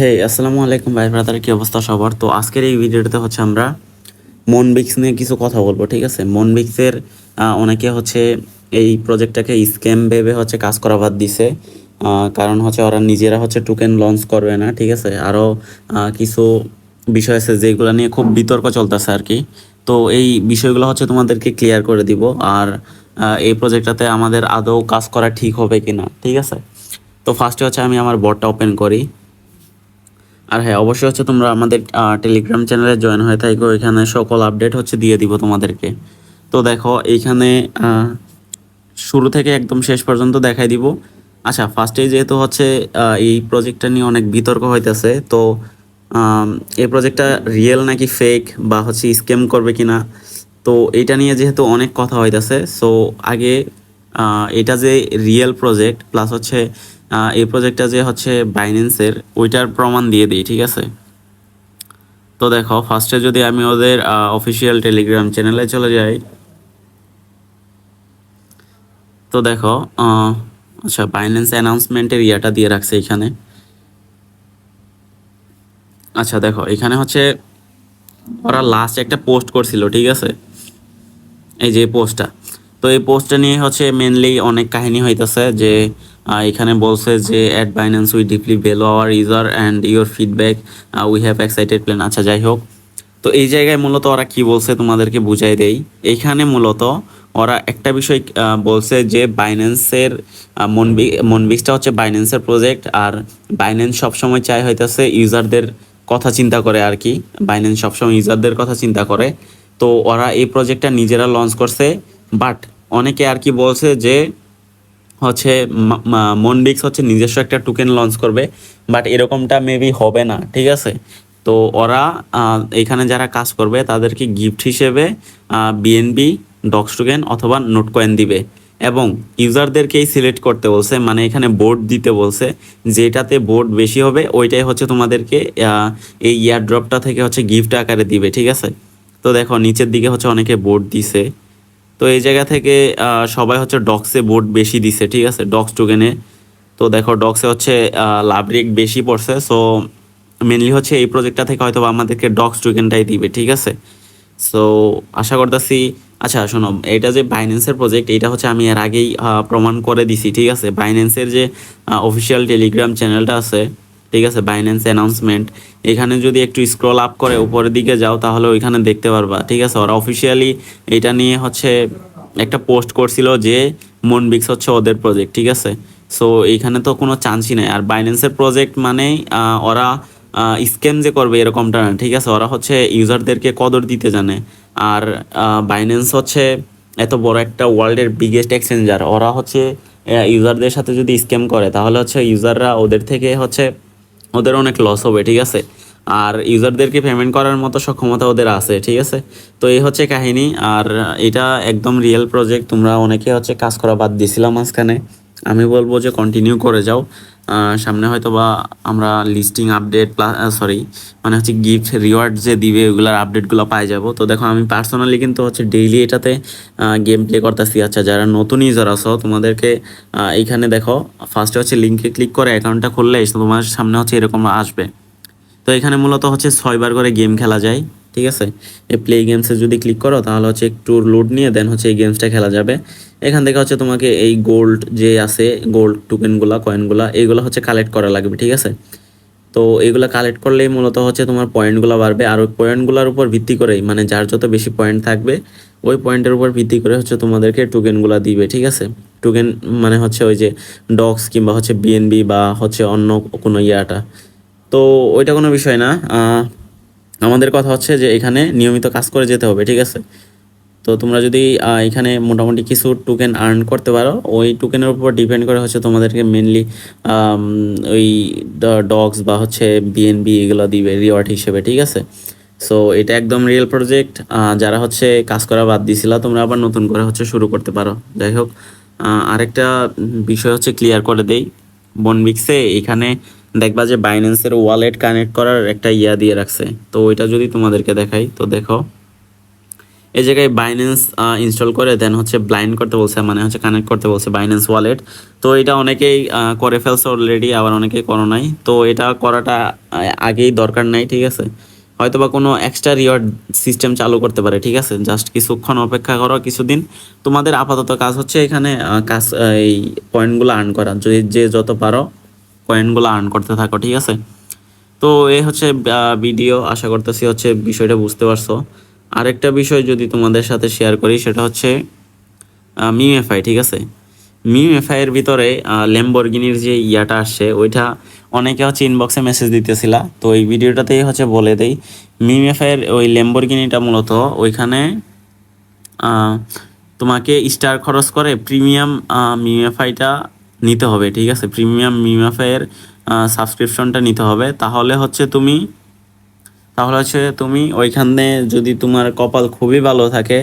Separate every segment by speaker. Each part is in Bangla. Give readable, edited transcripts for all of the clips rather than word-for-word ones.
Speaker 1: হে আসসালামু আলাইকুম ভাই ব্রাদার, কি অবস্থা সবার? তো আজকের এই ভিডিওটাতে হচ্ছে আমরা মনবিক্স নিয়ে কিছু কথা বলবো, ঠিক আছে? মনবিক্সের অনেকে হচ্ছে এই প্রজেক্টটাকে স্ক্যাম ভেবে হচ্ছে কাজ করা বাদ দিছে। কারণ হচ্ছে ওরা নিজেরা হচ্ছে টোকেন লঞ্চ করবে না, ঠিক আছে? আরও কিছু বিষয় আছে যেগুলো নিয়ে খুব বিতর্ক চলতেছে আর কি। তো এই বিষয়গুলো হচ্ছে তোমাদেরকে ক্লিয়ার করে দিব। আর এই প্রজেক্টটাতে আমাদের আদৌ কাজ করা ঠিক হবে কি না, ঠিক আছে? তো ফার্স্টে হচ্ছে আমি আমার বটটা ওপেন করি। আর হ্যাঁ, অবশ্যই হচ্ছে তোমরা আমাদের টেলিগ্রাম চ্যানেলে জয়েন হয়ে থাকো, এখানে সকল আপডেট হচ্ছে দিয়ে দিব তোমাদেরকে। তো দেখো এইখানে শুরু থেকে একদম শেষ পর্যন্ত দেখাই দিব। আচ্ছা, ফার্স্টে যেহেতু হচ্ছে এই প্রজেক্টটা নিয়ে অনেক বিতর্ক হইতেছে, তো আম, এই প্রজেক্টটা রিয়েল নাকি ফেক বা হচ্ছে স্ক্যাম করবে কিনা, তো এটা নিয়ে যেহেতু অনেক কথা হইতেছে, সো আগে এটা যে রিয়েল প্রজেক্ট প্লাস হচ্ছে এই প্রজেক্টটা যে হচ্ছে বাইন্যান্সের, ওইটার প্রমাণ দিয়ে দিই, ঠিক আছে? তো দেখো ফার্স্টে যদি আমি ওদের অফিসিয়াল টেলিগ্রাম চ্যানেলে চলে যাই, তো দেখো আচ্ছা, বাইন্যান্স অ্যানাউন্সমেন্টের ইয়াটা দিয়ে রাখছে এখানে। আচ্ছা দেখো, এখানে হচ্ছে ওরা লাস্ট একটা পোস্ট করছিল, ঠিক আছে? এই যে পোস্টটা, তো এই পোস্টটা নিয়ে হচ্ছে মেনলি অনেক কাহিনী হইতেছে যে এখানে বলছে যে at Binance we deeply value our user and your feedback, we have excited plan. আচ্ছা যাই হোক, তো এই জায়গায় মূলত ওরা কি বলছে তোমাদেরকে বুঝাই দেই। এইখানে মূলত ওরা একটা বিষয় বলছে যে বাইন্যান্সের মনবিক্সটা হচ্ছে বাইন্যান্সের প্রজেক্ট, আর বাইন্যান্স সবসময় চায় হইতেছে ইউজারদের কথা চিন্তা করে আর কি। বাইন্যান্স সবসময় ইউজারদের কথা চিন্তা করে। তো ওরা এই প্রজেক্টটা নিজেরা লঞ্চ করছে, বাট অনেকে আর কি বলছে যে হচ্ছে মনবিক্স হচ্ছে নিজস্ব একটা টোকেন লঞ্চ করবে, বাট এরকমটা মেবি হবে না, ঠিক আছে? তো ওরা এখানে যারা কাজ করবে তাদেরকে গিফট হিসেবে বিএনবি, ডক্স টোকেন অথবা নোট কয়েন দিবে, এবং ইউজারদেরকেই সিলেক্ট করতে বলছে, মানে এখানে বোর্ড দিতে বলছে। যেটাতে বোর্ড বেশি হবে ওইটাই হচ্ছে তোমাদেরকে এই ইয়ার ড্রপটা থেকে হচ্ছে গিফট আকারে দিবে, ঠিক আছে? তো দেখো নিচের দিকে হচ্ছে অনেকে বোর্ড দিছে। তো এই জায়গা থেকে সবাই হচ্ছে ডক্সে ভোট বেশি দিছে, ঠিক আছে, ডক্স টোকেনে। তো দেখো ডক্সে হচ্ছে লাভ রেট বেশি পড়ছে, সো মেনলি হচ্ছে এই প্রজেক্টটা থেকে হয়তো বা আমাদেরকে ডক্স টোকেনটাই দিবে, ঠিক আছে? সো আশা করতেছি। আচ্ছা শোনো, এটা যে বাইন্যান্সের প্রজেক্ট, এটা হচ্ছে আমি এর আগেই প্রমাণ করে দিছি, ঠিক আছে? বাইন্যান্সের যে অফিসিয়াল টেলিগ্রাম চ্যানেলটা আছে, ঠিক আছে, বাইন্যান্স অ্যানাউন্সমেন্ট, এখানে যদি একটু স্ক্রল আপ করে উপরের দিকে যাও তাহলে ওইখানে দেখতে পারবা, ঠিক আছে? ওরা অফিসিয়ালি এটা নিয়ে হচ্ছে একটা পোস্ট করছিল যে মনবিক্স হচ্ছে ওদের প্রজেক্ট, ঠিক আছে? সো এইখানে তো কোনো চান্সই নেই। আর বাইন্যান্সের প্রজেক্ট মানেই ওরা স্ক্যাম যে করবে এরকমটা না, ঠিক আছে? ওরা হচ্ছে ইউজারদেরকে কদর দিতে জানে। আর বাইন্যান্স হচ্ছে এত বড় একটা ওয়ার্ল্ডের বিগেস্ট এক্সচেঞ্জার, ওরা হচ্ছে ইউজারদের সাথে যদি স্ক্যাম করে তাহলে হচ্ছে ইউজাররা ওদের থেকে হচ্ছে ওদের অনেক লস হবে, ঠিক আছে? আর ইউজারদেরকে পেমেন্ট করার মতো সক্ষমতা ওদের আছে, ঠিক আছে? তো এই হচ্ছে কাহিনী। আর এটা একদম রিয়েল প্রজেক্ট, তোমরা অনেকে হচ্ছে কাজ করা বাদ দিয়েছিলাম মাঝখানে। আমি বলবো যে কন্টিনিউ করে যাও। সামনে হয়তো বা আমরা লিস্টিং আপডেট সরি, মানে হচ্ছে গিফট রিওয়ার্ড যে দিবে ওইগুলোর আপডেটগুলো পাই যাব। তো দেখো আমি পার্সোনালি কিন্তু হচ্ছে ডেইলি এটাতে গেম প্লে করতেছি। আচ্ছা যারা নতুন ইউজার আছো তোমাদেরকে এইখানে দেখো ফার্স্টে হচ্ছে লিঙ্কে ক্লিক করে অ্যাকাউন্টটা খুললে তোমার সামনে হচ্ছে এরকম আসবে। তো এখানে মূলত হচ্ছে 6বার করে গেম খেলা যায়, ঠিক আছে? এই প্লে গেমসে যদি ক্লিক করো তাহলে হচ্ছে একটু লোড নিয়ে দেন হচ্ছে এই গেমসটা খেলা যাবে। এখান থেকে হচ্ছে তোমাকে এই গোল্ড যে আছে, গোল্ড টোকেনগুলা কয়েনগুলা এইগুলো হচ্ছে কালেক্ট করা লাগবে, ঠিক আছে? তো এগুলো কালেক্ট করলেই মূলত হচ্ছে তোমার পয়েন্টগুলো বাড়বে, আর ওই পয়েন্টগুলোর উপর ভিত্তি করেই, মানে যার যত বেশি পয়েন্ট থাকবে ওই পয়েন্টের উপর ভিত্তি করে হচ্ছে তোমাদেরকে টোকেনগুলো দিবে, ঠিক আছে? টোকেন মানে হচ্ছে ওই যে ডক্স কিংবা হচ্ছে বিএনবি বা হচ্ছে অন্য কোনো ইয়াটা। তো ওইটা কোনো বিষয় না। আমাদের কথা হচ্ছে যে এখানে নিয়মিত কাজ করে যেতে হবে, ঠিক আছে? তো তোমরা যদি এখানে মোটামুটি কিছু টোকেন আর্ন করতে পারো, ওই টোকেনের উপর ডিপেন্ড করে হচ্ছে তোমাদেরকে মেনলি ওই ডগস বা হচ্ছে বিএনবি এগুলো দিবে রিওয়ার্ড হিসেবে, ঠিক আছে? সো এটা একদম রিয়েল প্রজেক্ট। যারা হচ্ছে কাজ করা বাদ দিয়েছিল তোমরা আবার নতুন করে হচ্ছে শুরু করতে পারো। যাই হোক, আরেকটা বিষয় হচ্ছে ক্লিয়ার করে দেই। বনবিক্সে এখানে দেখবা যে বাইন্যান্সের ওয়ালেট কানেক্ট করার একটা ইয়া দিয়ে রাখছে, তো ওইটা যদি তোমাদেরকে দেখাই, তো দেখো এই জায়গায় বাইন্যান্স ইনস্টল করে দেন হচ্ছে ব্লাইন্ড করতে বলছে, মানে হচ্ছে কানেক্ট করতে বলছে বাইন্যান্স ওয়ালেট। তো এটা অনেকেই করে ফেলছে অলরেডি, আবার অনেকেই করো নাই। তো এটা করাটা আগেই দরকার নাই, ঠিক আছে। হয়তো বা কোনো এক্সট্রা রিওয়ার্ড সিস্টেম চালু করতে পারে, ঠিক আছে। জাস্ট কিছুক্ষণ অপেক্ষা করো, কিছুদিন। তোমাদের আপাতত কাজ হচ্ছে এখানে কাজ এই পয়েন্টগুলো আর্ন করা, যে যত পারো পয়েন্টগুলো আর্ন করতে থাকো, ঠিক আছে। তো এই হচ্ছে ভিডিও, আশা করতেছি হচ্ছে বিষয়টা বুঝতে পারছো। আরেকটা বিষয় যদি তোমাদের সাথে শেয়ার করি, সেটা হচ্ছে মিউএফআই, ঠিক আছে। মিউএফআই এর ভিতরে ল্যাম্বরগিনির যে ইয়াটা আসছে, ওইটা অনেকে হচ্ছে ইনবক্সে মেসেজ দিতেছিলা, তো এই ভিডিওটাতেই হচ্ছে বলে দেই। মিউএফআই এর ওই ল্যাম্বরগিনিটা মূলত ওইখানে তোমাকে স্টার খরচ করে প্রিমিয়াম মিউএফআইটা নিতে হবে, ঠিক আছে। প্রিমিয়াম মিউএফআইয়ের সাবস্ক্রিপশনটা নিতে হবে, তাহলে হচ্ছে তুমি ওইখানে যদি তোমার কপাল খুবই ভালো থাকে,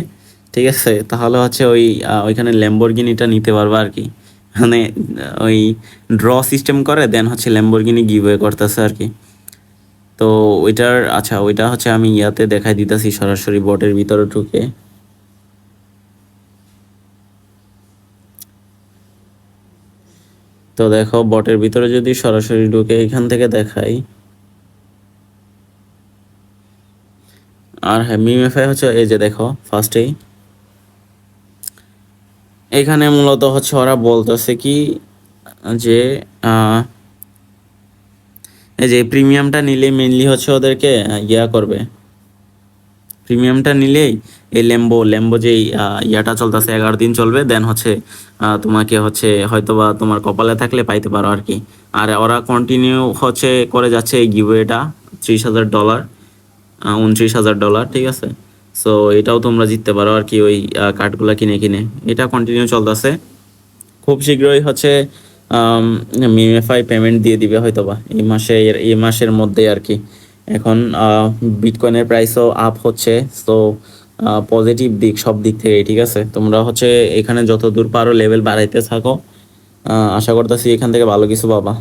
Speaker 1: ঠিক আছে, তাহলে হচ্ছে ওইখানে ল্যাম্বরগিনিটা নিতে পারবা আর কি। মানে ওই ড্র সিস্টেম করে দেন হচ্ছে ল্যাম্বরগিনি গিভওয়ে করতেছে আর কি। তো ওইটা হচ্ছে আমি ইয়াতে দেখাই দিতেছি সরাসরি বটের ভিতরে ঢুকে। তো দেখো, বটের ভিতরে যদি সরাসরি ঢুকে এখান থেকে দেখাই, আর হ্যাঁ মিউএফআই হচ্ছে এই যে দেখো ফার্স্টেই এখানে মূলত হচ্ছে ওরা বলতেছে কি যে এই যে প্রিমিয়ামটা নিলে মেনলি হচ্ছে ওদেরকে ইয়া করবে। প্রিমিয়ামটা নিলেই এই ল্যাম্বো যে ইয়াটা চলতেছে 11 দিন চলবে, দেন হচ্ছে তোমাকে হচ্ছে হয়তোবা তোমার কপালে থাকলে পাইতে পারো আর কি। আর ওরা কন্টিনিউ হচ্ছে করে যাচ্ছে এই গিভওয়েটা, $30,000, $29,000, ঠিক আছে। সো এটাও তোমরা জিততে পারো আর কি, ওই কার্ডগুলো কিনে কিনে। এটা কন্টিনিউ চলতেছে, খুব শীঘ্রই হচ্ছে মিএফআই পেমেন্ট দিয়ে দিবে হয়তোবা এই মাসের মধ্যে আর কি। এখন বিটকয়েনের প্রাইসও আপ হচ্ছে, তো পজিটিভ দিক সব দিক থেকে, ঠিক আছে। তোমরা হচ্ছে এখানে যত দূর পারো লেভেল বাড়াইতে থাকো, আশা করতেছি এখান থেকে ভালো কিছু পাবা।